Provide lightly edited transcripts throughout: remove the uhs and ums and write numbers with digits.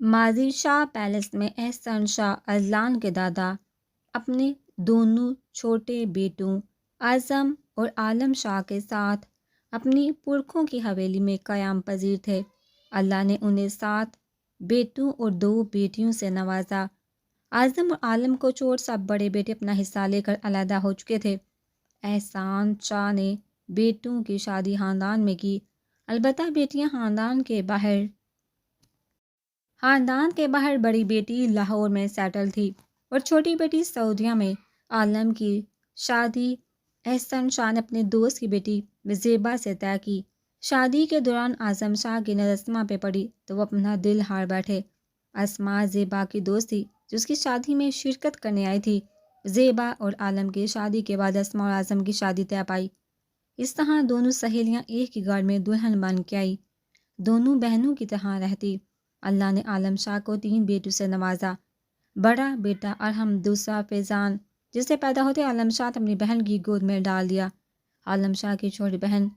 ماضی شاہ پیلس میں احسن شاہ اذلان کے دادا اپنے دونوں چھوٹے بیٹوں اعظم اور عالم شاہ کے ساتھ اپنی پرکھوں کی حویلی میں قیام پذیر تھے۔ اللہ نے انہیں 7 بیٹوں اور 2 بیٹیوں سے نوازا۔ اعظم اور عالم کو چھوڑ سب بڑے بیٹے اپنا حصہ لے کر علیحدہ ہو چکے تھے۔ احسان شاہ نے بیٹوں کی شادی خاندان میں کی، البتہ بیٹیاں خاندان کے باہر بڑی بیٹی لاہور میں سیٹل تھی اور چھوٹی بیٹی سعودیہ میں۔ عالم کی شادی احسن شاہ نے اپنے دوست کی بیٹی زیبا سے طے کی۔ شادی کے دوران اعظم شاہ کی نظر اسما پہ پڑی تو وہ اپنا دل ہار بیٹھے۔ اسما زیبا کی دوست تھی جو اس کی شادی میں شرکت کرنے آئی تھی۔ زیبا اور عالم کی شادی کے بعد اسما اور اعظم کی شادی طے پائی۔ اس طرح دونوں سہیلیاں ایک ہی گھر میں دلہن بن کے آئی، دونوں بہنوں کی طرح رہتی۔ اللہ نے عالم شاہ کو 3 بیٹوں سے نوازا۔ بڑا بیٹا ارحم، دوسرا فیضان، جسے پیدا ہوتے عالم شاہ نے اپنی بہن کی گود میں ڈال دیا۔ عالم شاہ کی چھوٹی بہن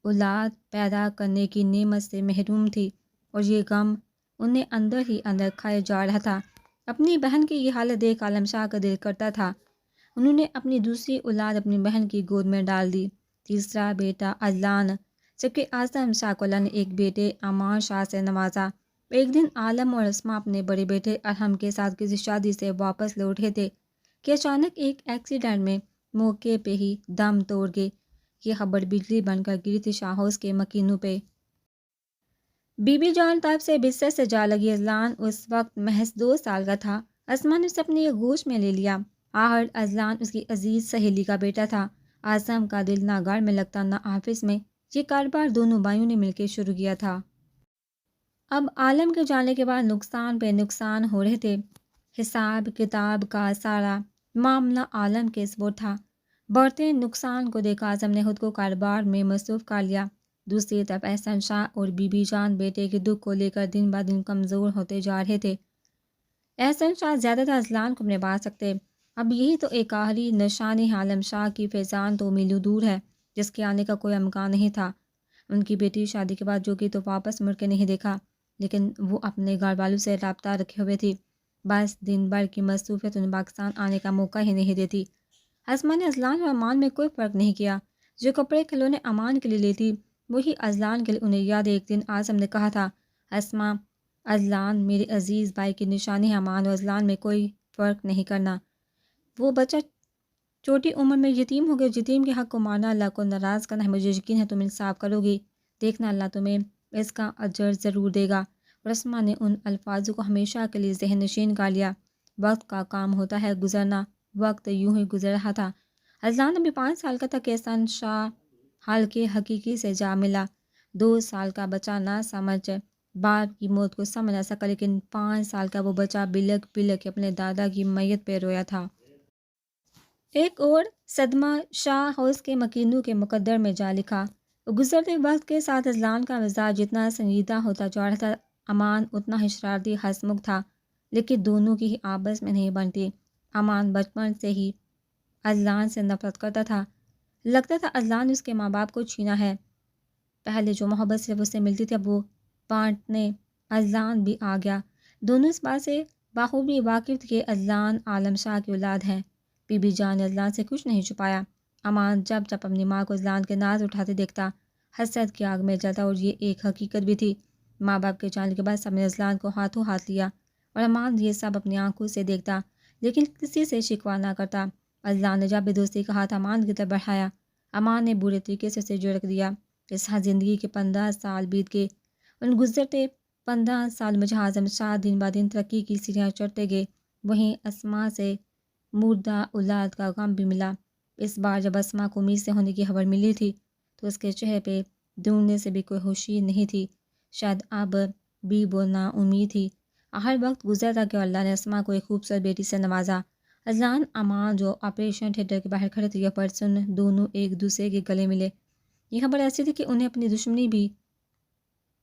اولاد پیدا کرنے کی نعمت سے محروم تھی اور یہ غم انہیں اندر ہی اندر کھائے جا رہا تھا۔ اپنی بہن کی یہ حالت دیکھ عالم شاہ کا دل کرتا تھا انہوں نے اپنی دوسری اولاد اپنی بہن کی گود میں ڈال دی۔ تیسرا بیٹا اذلان، جبکہ اعظم شاہ کو اللہ نے ایک بیٹے امان شاہ سے نوازا۔ ایک دن عالم اور اسما اپنے بڑے بیٹے ارحم کے ساتھ کسی شادی سے واپس لوٹ رہے تھے کہ اچانک ایک ایکسیڈنٹ میں موقع پہ ہی دم توڑ گئے۔ یہ خبر بجلی بن کر گری تھی شاہ ہاؤس کے مکینوں پہ۔ بی بی جان تب سے بستر سے جا لگی۔ اذلان اس وقت محض 2 سال کا تھا۔ اسما نے اسے اپنے گوش میں لے لیا۔ آخر اذلان اس کی عزیز سہیلی کا بیٹا تھا۔ اعظم کا دل نہ گھر میں لگتا نہ آفس میں۔ یہ کاروبار دونوں بھائیوں نے مل کے شروع کیا تھا۔ اب عالم کے جانے کے بعد نقصان پہ نقصان ہو رہے تھے۔ حساب کتاب کا سارا معاملہ عالم کے سپرد تھا۔ بڑھتے نقصان کو دیکھ اعظم نے خود کو کاروبار میں مصروف کر لیا۔ دوسری طرف احسن شاہ اور بی بی جان بیٹے کے دکھ کو لے کر دن بہ دن کمزور ہوتے جا رہے تھے۔ احسن شاہ زیادہ تر اذلان کو نبھا سکتے، اب یہی تو ایک آخری نشانی عالم شاہ کی فیضان تو میلوں دور ہے جس کے آنے کا کوئی امکان نہیں تھا۔ ان کی بیٹی شادی کے بعد جو کہ تو واپس مڑ کے نہیں دیکھا، لیکن وہ اپنے گھر والوں سے رابطہ رکھے ہوئے تھی۔ بس دن بھر کی مصروفیت انہیں پاکستان آنے کا موقع ہی نہیں دیتی۔ اسما نے اذلان اور امان میں کوئی فرق نہیں کیا۔ جو کپڑے کھلونے امان کے لیے لیتی وہی اذلان کے لیے انہیں یاد۔ ایک دن اعظم نے کہا تھا، اسما، اذلان میرے عزیز بھائی کی نشانی ہے، امان اور اذلان میں کوئی فرق نہیں کرنا۔ وہ بچہ چھوٹی عمر میں یتیم ہو گیا، یتیم کے حق کو مارنا اللہ کو ناراض کرنا ہے۔ مجھے یقین ہے تم انصاف کرو گی، دیکھنا اللہ تمہیں اس کا اجر ضرور دے گا۔ اور اسما نے ان الفاظوں کو ہمیشہ کے لیے ذہن نشین کر لیا۔ وقت کا کام ہوتا ہے گزرنا، وقت یوں ہی گزر رہا تھا۔ اذلان ابھی 5 سال کا تھا کہ احسن شاہ حلقے حقیقی سے جا ملا۔ 2 سال کا بچہ نہ سمجھ باپ کی موت کو سمجھ نہ سکا، لیکن 5 سال کا وہ بچہ بلک بلک کے اپنے دادا کی میت پہ رویا تھا۔ ایک اور صدمہ شاہ ہاؤس کے مکینوں کے مقدر میں جا لکھا۔ گزرتے وقت کے ساتھ اذلان کا مزاج جتنا سنجیدہ ہوتا جا رہا تھا، امان اتنا ہی شرارتی ہنسمکھ تھا، لیکن دونوں کی ہی آپس میں نہیں بنتی۔ امان بچپن سے ہی اذلان سے نفرت کرتا تھا، لگتا تھا اذلان نے اس کے ماں باپ کو چھینا ہے۔ پہلے جو محبت صرف اس سے ملتی تھی اب وہ بانٹنے اذلان بھی آ گیا۔ دونوں اس بات سے بخوبی واقف تھے کہ اذلان عالم شاہ کی اولاد ہے۔ بی بی جان نے اذلان سے کچھ نہیں چھپایا۔ امان جب جب اپنی ماں کو اذلان کے ناز اٹھاتے دیکھتا حسد کی آگ میں جلتا، اور یہ ایک حقیقت بھی تھی۔ ماں باپ کے جانے کے بعد سب نے اذلان کو ہاتھوں ہاتھ لیا اور امان یہ سب اپنی آنکھوں سے دیکھتا لیکن کسی سے شکوہ نہ کرتا۔ اذلان نے جب بھی دوستی کا ہاتھ امان کی طرف بڑھایا، امان نے برے طریقے سے اسے جھڑک دیا۔ اس طرح زندگی کے 15 سال بیت گئے۔ ان گزرتے 15 سال میں جہاں اعظم شاہ دن بہ دن ترقی کی سیڑھیاں چڑھتے گئے، وہیں اسما سے مردہ اولاد کا غم بھی ملا۔ اس بار جب اسما کو امید سے ہونے کی خبر ملی تھی تو اس کے چہرے پہ ڈھونڈنے سے بھی کوئی خوشی نہیں تھی، شاید اب بھی وہ نا امید تھی۔ ہر وقت گزرتا کہ اللہ نے اسما کو ایک خوبصورت بیٹی سے نوازا۔ اذلان امان جو آپریشن تھیٹر کے باہر کھڑے تھے، یہ خبر سن دونوں ایک دوسرے کے گلے ملے۔ یہ خبر ایسی تھی کہ انہیں اپنی دشمنی بھی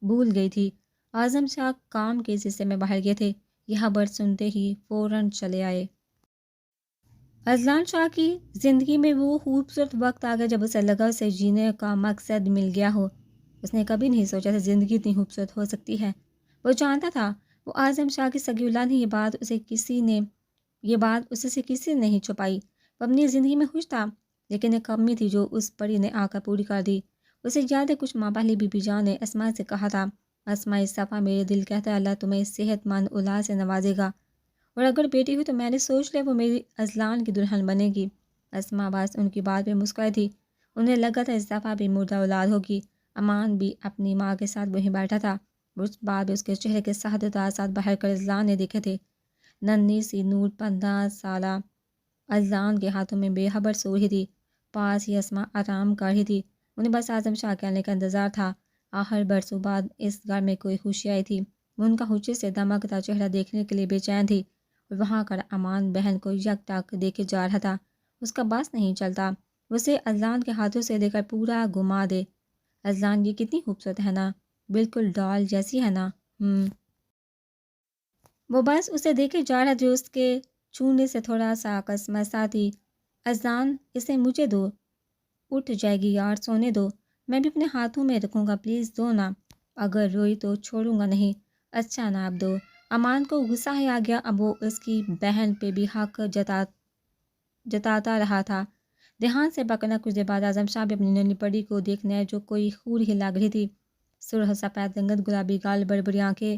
بھول گئی تھی۔ اعظم شاہ کام کے سلسلے میں باہر گئے تھے، یہ خبر سنتے ہی فوراً چلے آئے۔ اذلان شاہ کی زندگی میں وہ خوبصورت وقت آ گیا جب اسے لگا اسے جینے کا مقصد مل گیا ہو۔ اس نے کبھی نہیں سوچا تھا زندگی اتنی خوبصورت ہو سکتی ہے۔ وہ جانتا تھا وہ اعظم شاہ کی سگی اولاد نے یہ بات اسے سے کسی نے نہیں چھپائی۔ وہ اپنی زندگی میں خوش تھا، لیکن ایک کمی تھی جو اس پری نے آ کر پوری کر دی۔ اسے یاد ہے کچھ ماہ پہلے بی بی جان نے اسماء سے کہا تھا، اسماء صفا میرے دل کہتا ہے اللہ تمہیں صحت مند اولاد سے نوازے گا، اور اگر بیٹی ہوئی تو میں نے سوچ لیا وہ میری ازلان کی دلہن بنے گی۔ اسماء بس ان کی بات پہ مسکرائی تھی۔ انہیں لگا تھا صفا بھی مردہ اولاد ہوگی۔ امان بھی اپنی ماں کے ساتھ وہیں بیٹھا تھا۔ اس بعد اس کے چہرے کے سادہ تاثرات باہر کر ازلان نے دیکھے تھے۔ ننھی سی نور 15 سالہ ازلان کے ہاتھوں میں بے خبر سو رہی تھی۔ پاس ہی اسماء آرام کر رہی تھی۔ انہیں بس اعظم شاہ کے آنے کا انتظار تھا۔ آخر برسوں بعد اس گھر میں کوئی خوشی آئی تھی۔ وہ ان کا خوشی سے دمکتا چہرہ دیکھنے کے لیے بے چین تھی، اور وہاں کر امان بہن کو یک ٹک دیکھے جا رہا تھا۔ اس کا بس نہیں چلتا اسے ازلان کے ہاتھوں سے لے کر پورا گھما دے۔ ازلان یہ کتنی خوبصورت ہے نا، بالکل ڈال جیسی ہے نا۔ وہ بس اسے دیکھے جا رہا جو اس کے چھونے سے تھوڑا سا قسمسا تھی۔ ازلان اسے مجھے دو، اٹھ جائے گی یار، سونے دو، میں بھی اپنے ہاتھوں میں رکھوں گا، پلیز دو نا، اگر روئی تو چھوڑوں گا نہیں۔ اچھا نا اب دو۔ امان کو غصہ ہی آ گیا، اب وہ اس کی بہن پہ بھی حق جتاتا رہا تھا۔ دھیان سے پکڑنا۔ کچھ دیر بعد اعظم شاہ بھی اپنی ننھی پری کو دیکھنے آئے جو کوئی حور ہی لگ رہی تھی۔ سرخ سفید رنگت، گلابی گال، بڑی بڑی آنکھیں،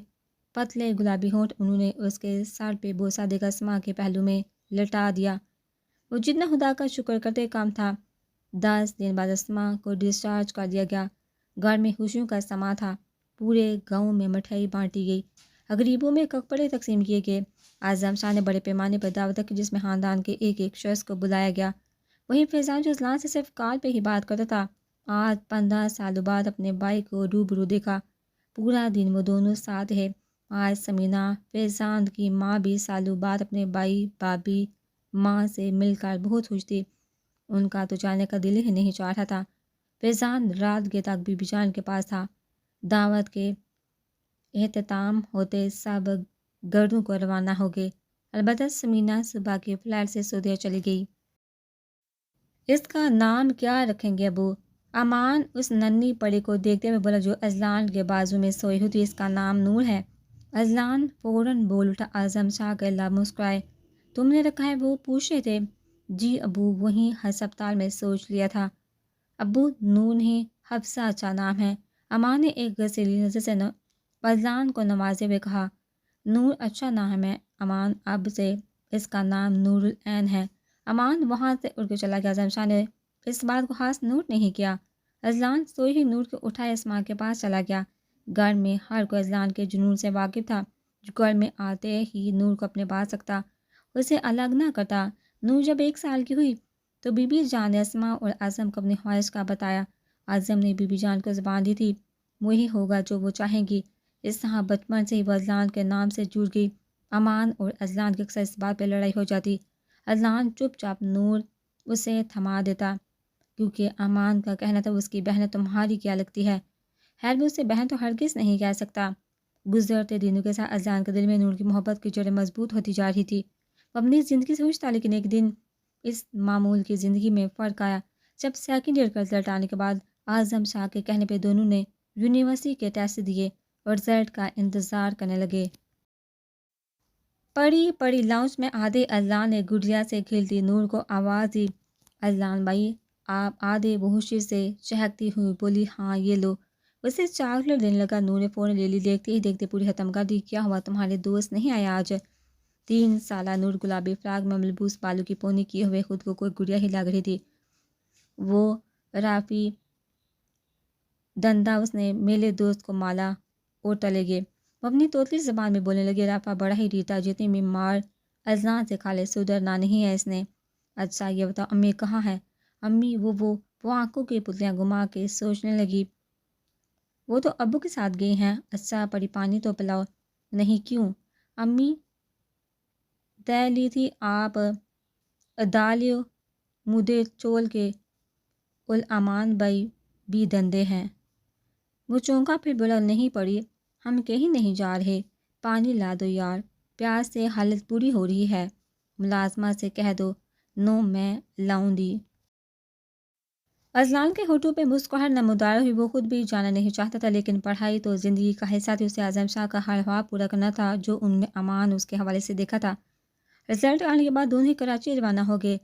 پتلے گلابی ہونٹ۔ انہوں نے اس کے سر پہ بوسہ دے کر اسماء کے پہلو میں لٹا دیا۔ وہ جتنا خدا کا شکر کرتے کام تھا۔ 10 دن بعد اسماء کو ڈسچارج کر دیا گیا۔ گھر میں خوشیوں کا سما تھا۔ پورے گاؤں میں مٹھائی بانٹی گئی، غریبوں میں کپڑے تقسیم کیے گئے۔ اعظم شاہ نے بڑے پیمانے پر دعوت رکھی جس میں خاندان کے ایک ایک شخص کو بلایا گیا۔ وہیں فیضان جو ازلان سے صرف کال پہ ہی بات کرتا تھا، آج 15 سالوں بعد اپنے بھائی کو روبرو دیکھا۔ پورا دن وہ دونوں ساتھ رہے۔ آج سمینہ، فیضان کی ماں بھی سالوں بعد اپنے بھائی بھابھی ماں سے مل کر بہت خوش تھی۔ ان کا تو جانے کا دل ہی نہیں چاہ رہا تھا۔ فیضان رات گئے تک بی بی جان کے پاس تھا۔ دعوت کے اختتام ہوتے سب گھروں کو روانہ ہو گئے، البتہ سمینہ صبح کے فلائٹ سے سعودیہ چلی گئی۔ اس کا نام کیا رکھیں گے ابو؟ امان اس ننھی پری کو دیکھتے ہوئے بولا جو ازلان کے بازو میں سوئی ہوئی۔ اس کا نام نور ہے۔ ازلان فوراً بول اٹھا۔ اعظم شاہ کے اللہ مسکرائے۔ تم نے رکھا ہے؟ وہ پوچھ رہے تھے۔ جی ابو، وہیں ہسپتال میں سوچ لیا تھا۔ ابو، نور نہیں، حفصہ اچھا نام ہے۔ امان نے ایک غصیلی نظر سے ازلان کو نوازے ہوئے کہا۔ نور اچھا نام ہے امان، اب سے اس کا نام نور العین ہے۔ امان وہاں سے اٹھ کے چلا گیا۔ اعظم شاہ نے اس بات کو خاص نوٹ نہیں کیا۔ ازلان سوئی ہی نور کو اٹھائے اسماء کے پاس چلا گیا۔ گھر میں ہر کوئی ازلان کے جنون سے واقف تھا، جو گھر میں آتے ہی نور کو اپنے پاس رکھتا، اسے الگ نہ کرتا۔ نور جب 1 سال کی ہوئی تو بی بی جان نے اسماء اور اعظم کو اپنی خواہش کا بتایا۔ اعظم نے بی بی جان کو زبان دی تھی، وہی ہوگا جو وہ چاہیں گی۔ اس طرح بچپن سے ہی وہ ازلان کے نام سے جڑ گئی۔ امان اور ازلان کی اکثر اس بات پہ لڑائی ہو جاتی۔ ازلان چپ چاپ نور اسے تھما دیتا، کیونکہ امان کا کہنا تھا اس کی بہن تمہاری کیا لگتی ہے۔ خیر وہ اسے بہن تو ہرگز نہیں کہہ سکتا۔ گزرتے دنوں کے ساتھ ازلان کے دل میں نور کی محبت کی جڑیں مضبوط ہوتی جا رہی تھی۔ وہ اپنی زندگی سے خوش تھا، لیکن ایک دن اس معمول کی زندگی میں فرق آیا جب سیکنڈ ایئر کا رزلٹ آنے کے بعد اعظم شاہ کے کہنے پہ دونوں نے یونیورسٹی کے ٹیسٹ دیے اور رزلٹ کا انتظار کرنے لگے۔ پڑی لاؤنج میں آدھے ازلان نے گڑیا سے کھیلتی نور کو آواز دی، ازلان بھائی آپ؟ آدھے بہوشی سے چہکتی ہوئی بولی، ہاں یہ لو۔ اسے چاکلیٹ دینے لگا۔ نور نے فوراً لے لی، دیکھتے ہی دیکھتے پوری ختم کر دی۔ کیا ہوا، تمہارے دوست نہیں آیا آج؟ 3 سالہ نور گلابی فراق میں ملبوس، بالوں کی پونی کیے ہوئے خود کو کوئی گڑیا ہی لگ رہی تھی۔ وہ رافی دندا اس نے میلے دوست کو مالا اور تلے گئے۔ وہ اپنی توتلی زبان میں بولنے لگے، رافا بڑا ہی ریتا، جتنی بھی مار ازلان سے کھا لے سدھرنا نہیں ہے اس نے۔ اچھا یہ بتاؤ امی کہاں ہے؟ امی وہ آنکھوں کی پتلیاں گھما کے سوچنے لگی، وہ تو ابو کے ساتھ گئی ہیں۔ اچھا پڑی پانی تو پلاؤ۔ نہیں، کیوں؟ امی دے لی تھی آپ ادالیو مودے چول کے الامان بھائی بھی دندے ہیں۔ وہ چونکا پھر بولا، نہیں پڑی، ہم کہیں نہیں جا رہے، پانی لا دو یار، پیاس سے حالت بری ہو رہی ہے، ملازمہ سے کہہ دو۔ نو میں لاؤں دی۔ اذلان کے ہونٹوں پہ مسکراہٹ نمودار ہوئی. وہ خود بھی جانا نہیں چاہتا تھا، لیکن پڑھائی تو زندگی کا حصہ تھی. اسے اعظم شاہ کا ہر خواب پورا کرنا تھا جو ان میں امان اس کے حوالے سے دیکھا تھا. رزلٹ آنے کے بعد دونوں ہی کراچی روانہ ہو گئے.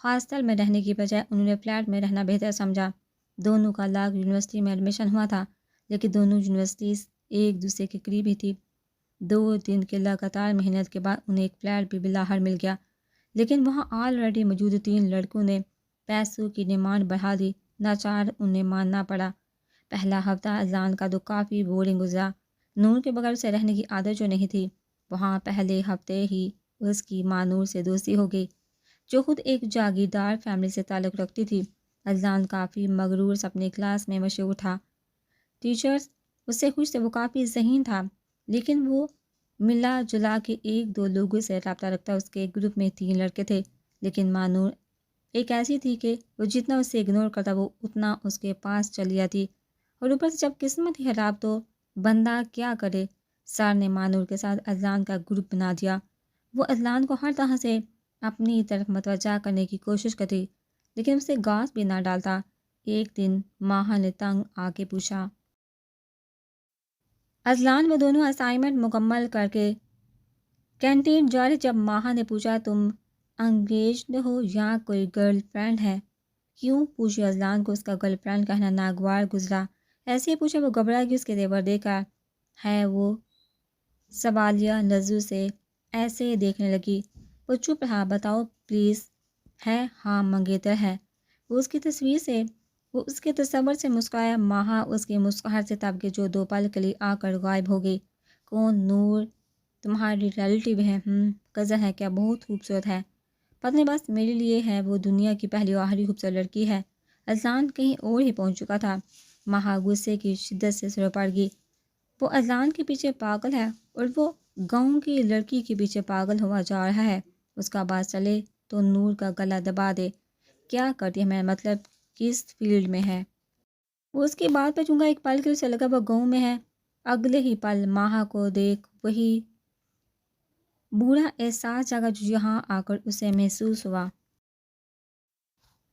ہاسٹل میں رہنے کی بجائے انہوں نے فلیٹ میں رہنا بہتر سمجھا. دونوں کا لاگ یونیورسٹی میں ایڈمیشن ہوا تھا، لیکن دونوں یونیورسٹیز ایک دوسرے کے قریب ہی تھی. 2 دن کے لگاتار محنت کے بعد انہیں ایک فلیٹ بھی بالاحر مل گیا، لیکن وہاں آلریڈی موجود 3 لڑکوں نے پیسوں کی ڈیمانڈ بڑھا دی. ناچار انہیں ماننا پڑا. پہلا ہفتہ اذلان کا تو کافی بورنگ گزرا. نور کے بغیر اسے رہنے کی عادت جو نہیں تھی، وہاں پہلے ہفتے ہی اس کی ماں نور سے دوستی ہو گئی، جو خود ایک جاگیردار فیملی سے تعلق رکھتی تھی. اذلان کافی مغرور اپنی کلاس میں مشہور تھا. ٹیچرز اس سے خوش تھے. وہ کافی ذہین تھا، لیکن وہ ملا جلا کے 1-2 لوگوں سے رابطہ رکھتا. اس کے گروپ میں 3 لڑکے تھے، لیکن ماں نور ایک ایسی تھی کہ وہ جتنا اسے اگنور کرتا وہ اتنا اس کے پاس چلی جاتی. اور اوپر سے جب قسمت ہی خراب تو بندہ کیا کرے. سار نے ماں نور کے ساتھ اذلان کا گروپ بنا دیا. وہ اذلان کو ہر طرح سے اپنی طرف متوجہ کرنے کی کوشش کرتی، لیکن اسے گاس بھی نہ ڈالتا. ایک دن ماہا نے تنگ آ کے پوچھا. اذلان وہ دونوں اسائنمنٹ مکمل کر کے کینٹین جا رہے جب ماہا نے پوچھا تم انگیجڈ ہو یا کوئی گرل فرینڈ ہے؟ کیوں پوچھی. اذلان کو اس کا گرل فرینڈ کہنا ناگوار گزرا. ایسے ہی پوچھا. وہ گھبرا گئی. اس کے زیور دیکھا ہے وہ سوالیہ نظروں سے ایسے دیکھنے لگی. وہ چپ رہا. بتاؤ پلیز. ہے ہاں منگیتر ہے. وہ اس کی تصویر سے وہ اس کے تصور سے مسکرایا. ماہا اس کی مسکراہٹ سے تب کے جو 2 پل کے لیے آ کر غائب ہو گئی. کون؟ نور تمہاری ریلیٹیو ہے؟ کزن ہے کیا؟ بہت خوبصورت ہے. پتہ نہیں بس میرے لیے ہے. وہ دنیا کی پہلی اور آخری خوبصورت لڑکی ہے. اذلان کہیں اور ہی پہنچ چکا تھا. ماہا غصے کی شدت سے سر پڑ گئی. وہ اذلان کے پیچھے پاگل ہے اور وہ گاؤں کی لڑکی کے پیچھے پاگل ہوا جا رہا ہے. اس کا بات چلے تو نور کا گلا دبا دے. کیا کرتی ہے؟ میں مطلب کس فیلڈ میں ہے؟ وہ اس کی بات پہ چونگا. ایک پل کے اسے لگا وہ گاؤں میں ہے. اگلے ہی پل ماہا کو دیکھ وہی بوڑھا احساس جاگا جو یہاں آ کر اسے محسوس ہوا.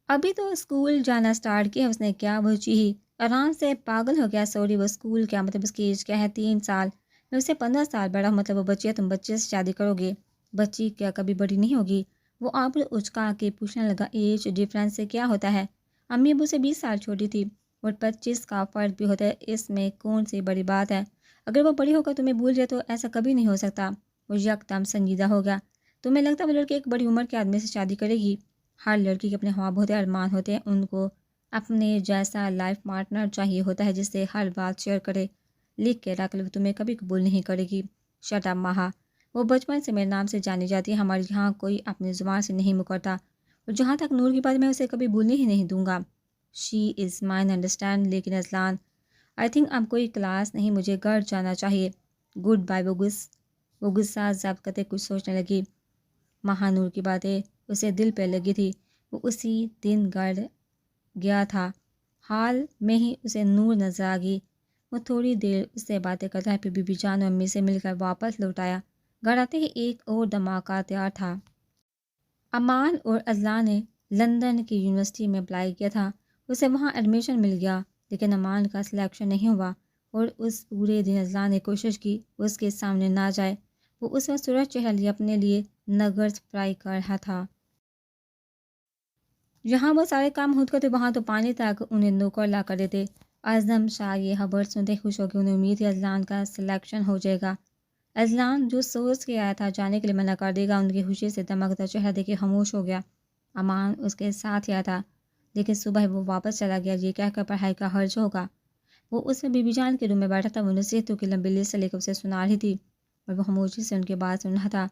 ابھی تو اسکول جانا سٹارٹ کیا اس نے. کیا وہ چیہی آرام سے پاگل ہو گیا. سوری وہ اسکول کیا مطلب اس کی ایج کیا ہے؟ 3 سال. میں اسے 15 سال بڑا ہوں. مطلب وہ بچی ہے. تم بچے سے شادی کرو گے؟ بچی کیا کبھی بڑی نہیں ہوگی؟ وہ آپ اچکا کے پوچھنے لگا. ایج ڈفرینس سے کیا ہوتا ہے؟ امی ابو سے 20 سال چھوٹی تھی اور 25 کا فرق بھی ہوتا ہے. اس میں کون سی بڑی بات ہے؟ اگر وہ بڑی ہو کر تمہیں بھول جائے تو ایسا کبھی نہیں ہو سکتا. وہ یکدم سنجیدہ ہو گیا. تمہیں لگتا ہے وہ لڑکی ایک بڑی عمر کے آدمی سے شادی کرے گی؟ ہر لڑکی کے اپنے خواب ہوتے ہیں، ارمان ہوتے ہیں. ان کو اپنے جیسا لائف پارٹنر چاہیے ہوتا ہے جس سے ہر بات شیئر کرے. لکھ کے رکھ لو، تمہیں کبھی قبول نہیں کرے گی. Shut up Maha. وہ بچپن سے میرے نام سے جانی جاتی ہے. ہمارے یہاں کوئی اپنی زبان سے نہیں مکرتا. اور جہاں تک نور کی بات میں اسے کبھی بھولنے ہی نہیں دوں گا. شی از مائن انڈرسٹینڈ. لیکن اذلان آئی تھنک اب کوئی کلاس نہیں، مجھے گھر جانا چاہیے. Good by. وہ غصہ ضبط کرتے کچھ سوچنے لگی. ماہا نور کی باتیں اسے دل پہ لگی تھی. وہ اسی دن گھر گیا تھا. حال میں ہی اسے نور نظر آ گئی. وہ تھوڑی دیر اس سے باتیں کرتا ہے، پھر بی بی جان اور امی سے مل کر واپس لوٹ آیا. گھر آتے ہی ایک اور دھماکہ تیار تھا. امان اور اذلان نے لندن کی یونیورسٹی میں اپلائی کیا تھا. اسے وہاں ایڈمیشن مل گیا، لیکن امان کا سلیکشن نہیں ہوا. اور اس پورے دن اذلان نے کوشش کی اس کے سامنے نہ جائے. وہ اس وقت سورج چہرہ لیے اپنے لیے نگرز فرائی کر رہا تھا. جہاں وہ سارے کام خود کرتے وہاں تو پانی تک انہیں نوکر لا کر دیتے. اعظم شاہ یہ خبر سنتے خوش ہو کے انہیں امید تھی اذلان کا سلیکشن ہو جائے گا. اذلان جو سوچ کے آیا تھا جانے کے لیے منع کر دے گا، ان کی خوشی سے دمکتا چہرہ دیکھ کے خاموش ہو گیا. امان اس کے ساتھ آیا تھا، لیکن صبح وہ واپس چلا گیا یہ کہہ کر پڑھائی کا حرج ہوگا. وہ اس میں بی بی جان کے روم میں بیٹھا تھا. وہ نصیحتوں کی لمبی لسٹ لے کر اسے سنا رہی تھی اور وہ خاموشی سے ان کی بات سن رہا تھا.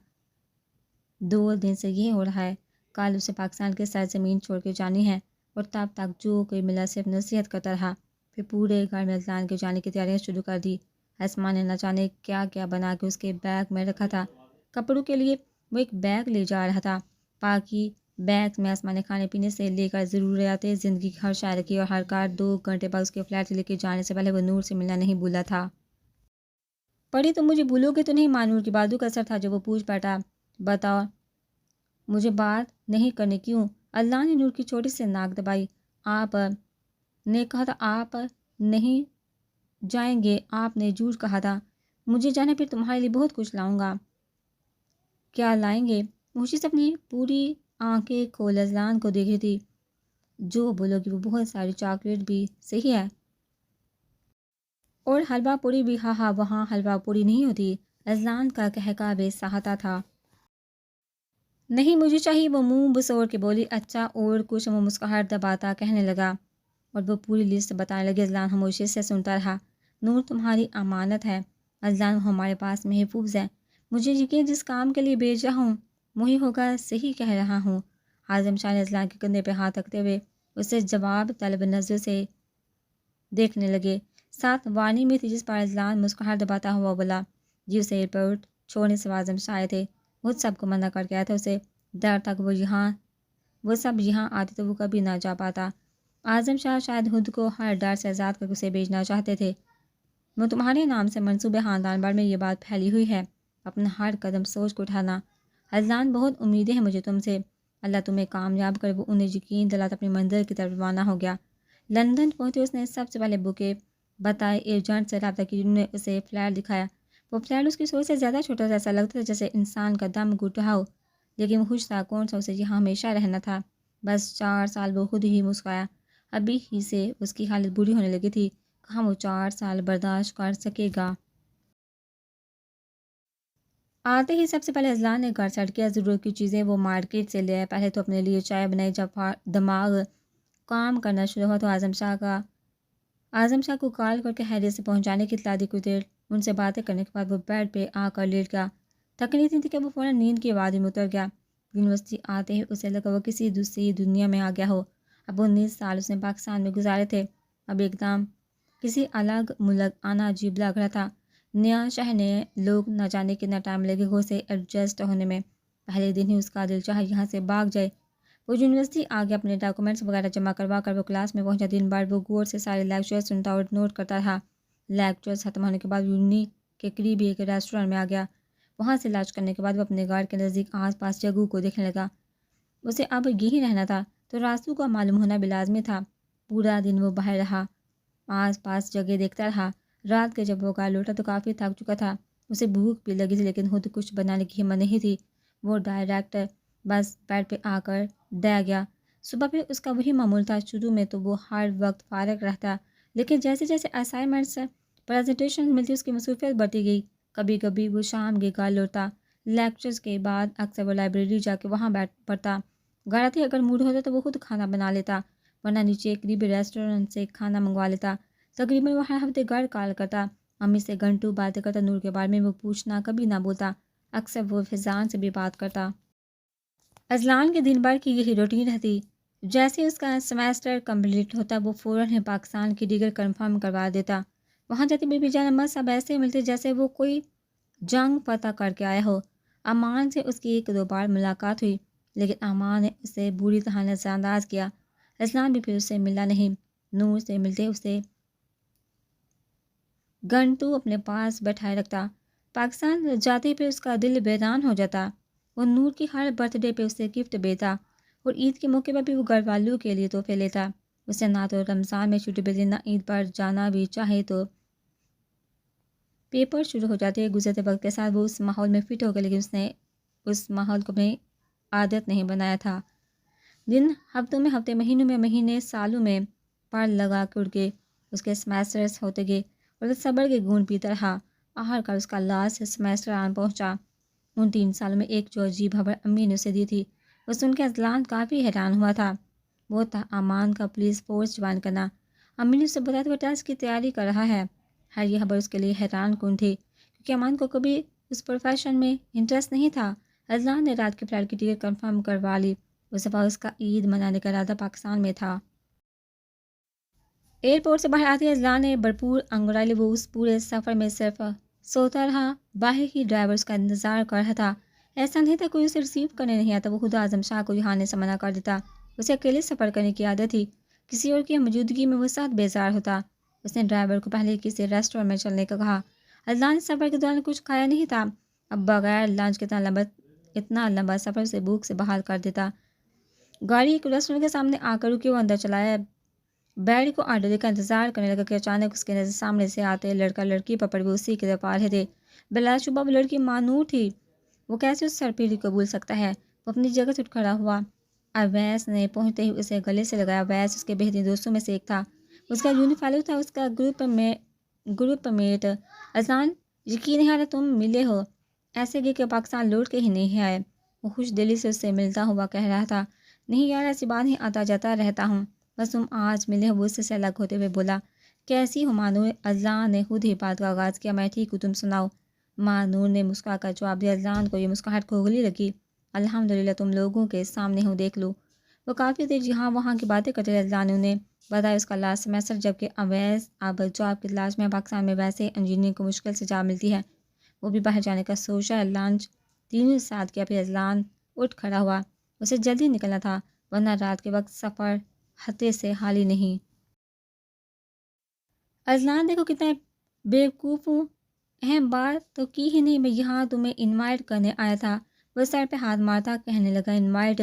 2 دن سے یہ ہو رہا ہے. کل اسے پاکستان کے سرزمین چھوڑ کے جانی ہے اور تب تک جو کوئی ملا صرف نصیحت کرتا رہا. پھر پورے گھر میں اذلان کے جانے کی تیاریاں شروع کر دی. اسما نے نہ جانے کیا کیا بنا کے اس کے بیگ میں رکھا تھا. کپڑوں کے لیے وہ ایک بیگ لے جا رہا تھا. باقی بیگ میں اسما نے کھانے پینے سے لے کر ضروریات زندگی کی ہر شے رکھی اور ہر کار 2 گھنٹے بعد اس کے فلیٹ سے لے کے جانے سے پہلے وہ نور سے ملنا نہیں بھولا تھا. پڑھی تم مجھے بھولو گے تو نہیں؟ مانور کی بازو کا اثر تھا جو وہ پوچھ بیٹھا. بتاؤ مجھے بات نہیں کرنی کیوں؟ اللہ نے نور کی چھوٹی سے ناک دبائی. آپ نے کہا تھا آپ نہیں جائیں گے، آپ نے جھوٹ کہا تھا، مجھے جانا پھر تمہارے لیے بہت کچھ لاؤں گا۔ کیا لائیں گے؟ موشس اپنی پوری آنکھیں کھول اذلان کو دیکھ رہی تھی۔ جو بولو گی وہ بہت ساری چاکلیٹ بھی صحیح ہے، اور حلوہ پوری بھی۔ ہاں ہاں، وہاں حلوہ پوری نہیں ہوتی۔ اذلان کا کہکا بے سہاتا تھا۔ نہیں مجھے چاہیے، وہ منہ بسور کے بولی۔ اچھا، اور کچھ؟ وہ مسکراہٹ دباتا کہنے لگا، اور وہ پوری لسٹ بتانے لگے۔ اذلان خاموشی سے سنتا رہا۔ نور تمہاری امانت ہے اذلان، وہ ہمارے پاس محفوظ ہے۔ مجھے یقین جس کام کے لیے بھیج رہا ہوں وہی ہوگا، صحیح کہہ رہا ہوں۔ اعظم شاہ نے اذلان کے کندھے پہ ہاتھ رکھتے ہوئے اسے جواب طلب نظر سے دیکھنے لگے۔ ساتھ وارننگ بھی تھی، جس پر اذلان مسکراہٹ دباتا ہوا بولا، جی اسے ایئرپورٹ چھوڑنے سے اعظم شاہ آئے تھے، وہ سب کو منع کر کے آیا تھا۔ اسے ڈر تھا کہ وہ سب یہاں آتے تو وہ کبھی نہ جا پاتا۔ اعظم شاہ شاید خود کو ہر ڈر سے آزاد کر کے اسے بھیجنا چاہتے تھے۔ وہ تمہارے نام سے منصوبے خاندان بھر میں یہ بات پھیلی ہوئی ہے، اپنا ہر قدم سوچ کے اٹھانا۔ اذلان بہت امیدیں ہیں مجھے تم سے، اللہ تمہیں کامیاب کرے۔ وہ انہیں یقین دلاتا اپنی منزل کی طرف روانہ ہو گیا۔ لندن پہنچے اس نے سب سے پہلے بوکے بتائے ایجنٹ سے رابطہ کی، جنہوں نے اسے فلیٹ دکھایا۔ وہ فلیٹ اس کی سوچ سے زیادہ چھوٹا تھا، ایسا لگتا تھا جیسے انسان کا دم گھٹ رہا ہو، لیکن وہ خوش تھا۔ کون سا اسے یہاں ہمیشہ رہنا تھا، بس 4 سال۔ وہ خود ہی مسکرایا، ابھی ہی سے اس کی حالت بری ہونے لگی تھی، کہاں وہ 4 سال برداشت کر سکے گا۔ آتے ہی سب سے پہلے اذلان نے گھر سیٹ کیا، ضرورت کی چیزیں وہ مارکیٹ سے لے آئے۔ پہلے تو اپنے لیے چائے بنائی۔ جب دماغ کام کرنا شروع ہوا تو اعظم شاہ کو کال کر کے خیریت سے پہنچانے کی اطلاع دی۔ کچھ دیر ان سے باتیں کرنے کے بعد وہ بیڈ پہ آ کر لیٹ گیا۔ تھکن اتنی تھی کہ وہ فوراً نیند کی وادی میں اتر گیا۔ یونیورسٹی آتے ہی اسے لگا وہ کسی دوسری دنیا میں آ گیا ہو۔ اب 19 سال اس نے پاکستان میں گزارے تھے، اب ایک دم کسی الگ ملک آنا عجیب لگ رہا تھا۔ نیا شہر، نئے لوگ، نہ جانے کتنا ٹائم لگے گا اسے ایڈجسٹ ہونے میں۔ پہلے دن ہی اس کا دل چاہا یہاں سے بھاگ جائے۔ وہ یونیورسٹی آ کے اپنے ڈاکومنٹس وغیرہ جمع کروا کر وہ کلاس میں پہنچا۔ دن بھر وہ غور سے سارے لیکچر سنتا اور نوٹ کرتا رہا۔ لیکچرز ختم ہونے کے بعد یونی کے قریب ایک ریسٹورینٹ میں آ گیا۔ وہاں سے لنچ کرنے کے بعد وہ اپنے گھر کے نزدیک آس پاس جگہوں کو دیکھنے لگا۔ اسے اب یہیں رہنا تھا تو راستوں کا معلوم ہونا بھی لازمی تھا۔ پورا دن وہ باہر رہا، آس پاس جگہ دیکھتا رہا۔ رات کے جب وہ گھر لوٹا تو کافی تھک چکا تھا۔ اسے بھوک بھی لگی تھی، لیکن خود کچھ بنانے کی ہمت نہیں تھی۔ وہ ڈائریکٹ بس بیڈ پہ آ کر ڈہ گیا۔ صبح پہ اس کا وہی معمول تھا۔ شروع میں تو وہ ہر وقت فارغ رہتا، لیکن جیسے جیسے اسائنمنٹس پریزنٹیشن ملتی اس کی مصروفیت بڑھتی گئی۔ کبھی کبھی وہ شام کے گھر لوٹتا، لیکچرز کے بعد اکثر وہ لائبریری جا کے وہاں بیٹھ پڑھتا۔ گھر آتے اگر موڈ ہوتا تو وہ خود کھانا بنا لیتا، ورنہ نیچے قریبی ریسٹورنٹ سے کھانا منگوا لیتا۔ تقریباً وہ ہر ہفتے گھر کال کرتا، امی سے گھنٹوں باتیں کرتا۔ نور کے بارے میں وہ پوچھنا کبھی نہ بولتا، اکثر وہ فضان سے بھی بات کرتا۔ اذلان کے دن بھر کی یہی روٹین رہتی۔ جیسے اس کا سیمیسٹر کمپلیٹ ہوتا وہ فوراً ہی پاکستان کی ڈگری کنفرم کروا دیتا۔ وہاں جاتے بی بی جان اما سب ایسے ملتے جیسے وہ کوئی جنگ فتح کر کے آیا ہو۔ امان سے اس کی 1-2 بار ملاقات ہوئی، لیکن امان نے اسے بری طرح نظر انداز کیا۔ اذلان بھی پھر اس سے ملا نہیں۔ نور سے ملتے اسے گھنٹوں اپنے پاس بیٹھائے رکھتا۔ پاکستان جاتے پہ اس کا دل ویران ہو جاتا۔ وہ نور کی ہر برتھ ڈے پہ اسے گفٹ بھیجتا، اور عید کے موقع پر بھی وہ گھر والوں کے لیے تحفے لیتا۔ اسے نہ تو رمضان میں چھٹی ملتی، نہ عید پر جانا بھی چاہے تو پیپر شروع ہو جاتے۔ گزرتے وقت کے ساتھ وہ اس ماحول میں فٹ ہو گیا، لیکن اس نے اس ماحول کو اپنی عادت نہیں بنایا تھا۔ دن ہفتوں میں، ہفتے مہینوں میں، مہینے سالوں میں پر لگا کے اڑ گئے۔ اس کے سیمیسٹرز ہوتے گئے اور وہ صبر کے گھونٹ پیتا رہا۔ آخر کار اس کا لاسٹ سیمیسٹر آن پہنچا۔ ان 3 سالوں میں ایک جو عجیب خبر امی نے اسے دی تھی، وہ سن کے اذلان کافی حیران ہوا تھا۔ وہ تھا امان کا پولیس فورس جوائن کرنا۔ امی نے اسے بتایا کہ وہ ٹیسٹ کی تیاری کر رہا ہے۔ ہر یہ خبر اس کے لیے حیران کن تھی، کیونکہ امان کو کبھی اس پروفیشن میں انٹرسٹ نہیں تھا۔ اذلان نے رات کے فلائٹ کی ٹکٹ کنفرم کروا لی۔ اس دفعہ اس کا عید منانے کا ارادہ پاکستان میں تھا۔ ایئرپورٹ سے باہر آتے ہی اذلان نے بھرپور انگڑائی لی۔ وہ اس پورے سفر میں صرف سوتا رہا، باہر ہی ڈرائیور اس کا انتظار کر رہا تھا۔ ایسا نہیں تھا کوئی اسے ریسیو کرنے نہیں آتا، وہ خود اعظم شاہ کو یہاں آنے سے منع کر دیتا۔ اسے اکیلے سفر کرنے کی عادت تھی، کسی اور کی موجودگی میں وہ سخت بیزار ہوتا۔ اس نے ڈرائیور کو پہلے کسی ریسٹورینٹ میں چلنے کا کہا۔ اذلان نے سفر کے دوران کچھ کھایا نہیں تھا، اب بغیر لنچ کے اتنا لمبا سفر سے بھوک سے بحال کر دیتا۔ گاڑی ایک ریسٹورینٹ کے سامنے آ کر رکی، وہ اندر چلا آیا۔ بیڑی کو آڈر کا انتظار کرنے لگا کہ اچانک اس کے نظر سامنے سے آتے لڑکا لڑکی پر پڑ اسی کی طرف آ رہے تھے۔ بلا شبہ وہ لڑکی مانور تھی، وہ کیسے اس سرپیری کو بھول سکتا ہے؟ وہ اپنی جگہ سے اٹھ کھڑا ہوا۔ اویس نے پہنچتے ہی اسے گلے سے لگایا۔ اویس اس کے بہترین دوستوں میں سے ایک تھا، اس کا یونیفالو تھا، اس کا گروپ میٹ اذان۔ یقین نہیں آ رہا تم ملے ہو، ایسے گئے کہ پاکستان لوٹ کے ہی نہیں آئے، وہ خوش دلی سے اس سے ملتا ہوا کہہ رہا تھا۔ نہیں یار، ایسی بات نہیں، آتا جاتا رہتا ہوں، بس تم آج ملے ہو۔ وہ اس سے الگ ہوتے ہوئے بولا۔ کیسی ہو مانور؟ اذان نے خود ہی بات کا آغاز کیا۔ میں ٹھیک ہوں، تم سناؤ؟ مانور نے مسکرا کر جواب دیا۔ اذان کو یہ مسکراہٹ کھوکھلی لگی۔ الحمدللہ تم لوگوں کے سامنے ہوں، دیکھ لو۔ وہ کافی دیر یہاں وہاں کی باتیں کرتے رہے۔ اذان نے انہیں بتایا اس کا لاسٹ سیمسٹر، جبکہ اویس اب جاب کی تلاش میں پاکستان میں، ویسے انجینئرنگ کو مشکل سے جاب ملتی ہے، وہ بھی باہر جانے کا سوچا ہے۔ لنچ تینوں ساتھ کیا، پھر اذان اٹھ کھڑا ہوا، اسے جلدی نکلنا تھا ورنہ رات کے وقت سفر خطے سے حالی نہیں۔ اذان دیکھو کتنا بیوقوف ہوں، اہم بات تو کی ہی نہیں، میں یہاں تمہیں انوائٹ کرنے آیا تھا۔ وہ سر پہ ہاتھ مارتا کہنے لگا انوائٹ؟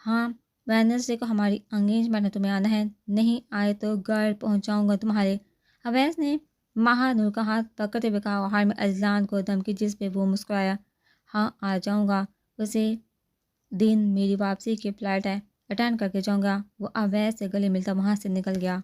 ہاں، وینسڈے کو ہماری انگیجمنٹ ہے، تمہیں آنا ہے؟ نہیں آئے تو گھر پہنچاؤں گا تمہارے۔ اویس نے مہانور کا ہاتھ پکڑتے ہوئے کہا، اور میں اذان کو دھمکی، جس پہ وہ مسکرایا۔ ہاں آ جاؤں گا، اسی دن میری واپسی کی فلائٹ ہے، اٹینڈ کر کے جاؤں گا۔ وہ اویس سے گلے ملتا وہاں سے نکل گیا۔